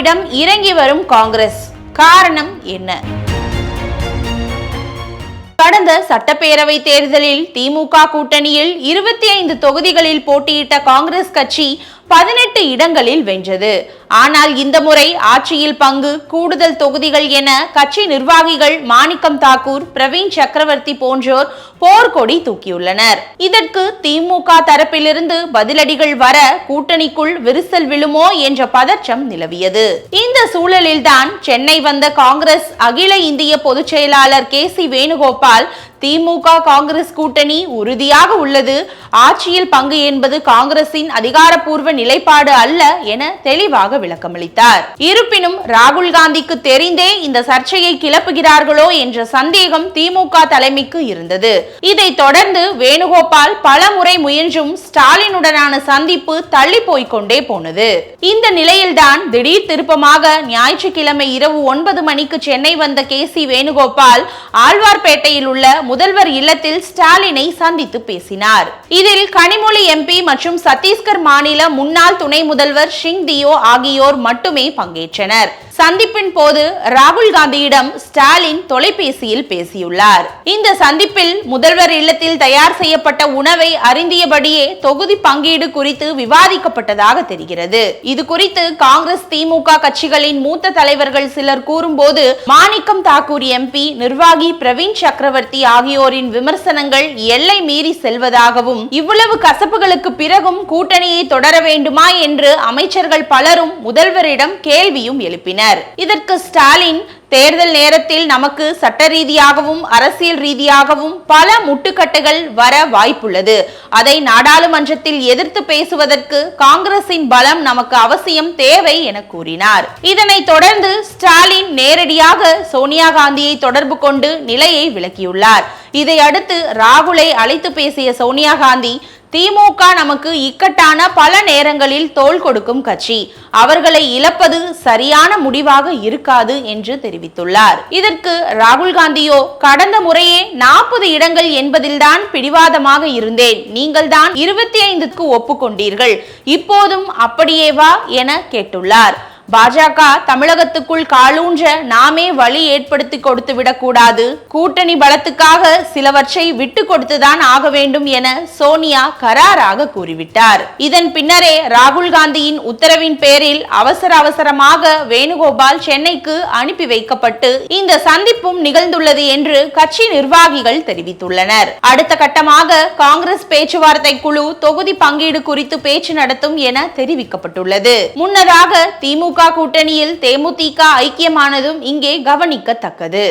திமுகவிடம் இறங்கி வரும் காங்கிரஸ். காரணம் என்ன? கடந்த சட்டப்பேரவை தேர்தலில் திமுக கூட்டணியில் 25 தொகுதிகளில் போட்டியிட்ட காங்கிரஸ் கட்சி 18 இடங்களில் வென்றது. ஆனால் இந்த முறை ஆட்சியில் பங்கு, கூடுதல் தொகுதிகள் என கட்சி நிர்வாகிகள் மாணிக்கம் தாக்கூர், பிரவீன் சக்கரவர்த்தி போன்றோர் போர்க்கொடி தூக்கியுள்ளனர். இதற்கு திமுக தரப்பிலிருந்து பதிலடிகள் வர கூட்டணிக்குள் விரிசல் விழுமோ என்ற பதற்றம் நிலவியது. இந்த சூழலில்தான் சென்னை வந்த காங்கிரஸ் அகில இந்திய பொதுச் செயலாளர் KC வேணுகோபால், திமுக காங்கிரஸ் கூட்டணி உறுதியாக உள்ளது, ஆட்சியில் பங்கு என்பது காங்கிரசின் அதிகாரப்பூர்வ நிலைப்பாடு அல்ல என தெளிவாக விளக்கமளித்தார். இருப்பினும் ராகுல் காந்திக்கு தெரிந்தே இந்த சர்ச்சையை கிளப்புகிறார்களோ என்ற சந்தேகம் திமுக தலைமைக்கு இருந்தது. இதை தொடர்ந்து வேணுகோபால் பல முறை முயன்றும் ஸ்டாலினுடனான சந்திப்பு தள்ளி போய்கொண்டே போனது. இந்த நிலையில்தான் திடீர் திருப்பமாக ஞாயிற்றுக்கிழமை இரவு 9 மணிக்கு சென்னை வந்த KC வேணுகோபால் ஆழ்வார்பேட்டையில் உள்ள முதல்வர் இல்லத்தில் ஸ்டாலினை சந்தித்து பேசினார். இதில் கனிமொழி MP மற்றும் சத்தீஸ்கர் மாநில முன்னாள் துணை முதல்வர் சிங் தியோ ஆகியோர் மட்டுமே பங்கேற்றனர். சந்திப்பின் போது ராகுல் காந்தியிடம் ஸ்டாலின் தொலைபேசியில் பேசியுள்ளார். இந்த சந்திப்பில் முதல்வர் இல்லத்தில் தயார் செய்யப்பட்ட உணவை அருந்தியபடியே தொகுதி பங்கீடு குறித்து விவாதிக்கப்பட்டதாக தெரிகிறது. இது குறித்து காங்கிரஸ் திமுக கட்சிகளின் மூத்த தலைவர்கள் சிலர் கூறும்போது, மாணிக்கம் தாக்கூர் MP, நிர்வாகி பிரவீன் சக்கரவர்த்தி ஆகியோரின் விமர்சனங்கள் எல்லை மீறி செல்வதாகவும், இவ்வளவு கசப்புகளுக்கு பிறகும் கூட்டணியை தொடர வேண்டுமா என்று அமைச்சர்கள் பலரும் முதல்வரிடம் கேள்வியும் எழுப்பினர். இதற்கு ஸ்டாலின், தேர்தல் நேரத்தில் நமக்கு சட்ட ரீதியாகவும் அரசியல் ரீதியாகவும் பல முட்டுக்கட்டைகள் வர வாய்ப்புள்ளது. அதை நாடாளுமன்றத்தில் எதிர்த்து பேசுவதற்கு காங்கிரசின் பலம் நமக்கு அவசியம் தேவை என கூறினார். இதனைத் தொடர்ந்து ஸ்டாலின் நேரடியாக சோனியா காந்தியை தொடர்பு கொண்டு நிலையை விளக்கியுள்ளார். இதையடுத்து ராகுலை அழைத்து பேசிய சோனியா காந்தி, திமுக நமக்கு இக்கட்டான பல நேரங்களில் தோள் கொடுக்கும் கட்சி, அவர்களை இழப்பது சரியான முடிவாக இருக்காது என்று தெரிவித்துள்ளார். இதற்கு ராகுல் காந்தியோ, கடந்த முறையே 40 இடங்கள் என்பதில்தான் பிடிவாதமாக இருந்தேன், நீங்கள் தான் 25க்கு ஒப்புக்கொண்டீர்கள், இப்போதும் அப்படியேவா என கேட்டுள்ளார். பாஜக தமிழகத்துக்குள் காலூன்ற நாமே வழி ஏற்படுத்தி கொடுத்து விடக்கூடாது, கூட்டணி பலத்துக்காக சிலவற்றை விட்டு கொடுத்துதான் ஆக வேண்டும் என சோனியா கராராக கூறிவிட்டார். இதன் பின்னரே ராகுல் காந்தியின் உத்தரவின் பேரில் அவசரமாக வேணுகோபால் சென்னைக்கு அனுப்பி வைக்கப்பட்டு இந்த சந்திப்பும் நிகழ்ந்துள்ளது என்று கட்சி நிர்வாகிகள் தெரிவித்துள்ளனர். அடுத்த கட்டமாக காங்கிரஸ் பேச்சுவார்த்தை குழு தொகுதி பங்கீடு குறித்து பேச்சு நடத்தும் என தெரிவிக்கப்பட்டுள்ளது. முன்னதாக திமுக கூட்டணியில் தேமுதிக ஐக்கியமானதும் இங்கே கவனிக்கத்தக்கது.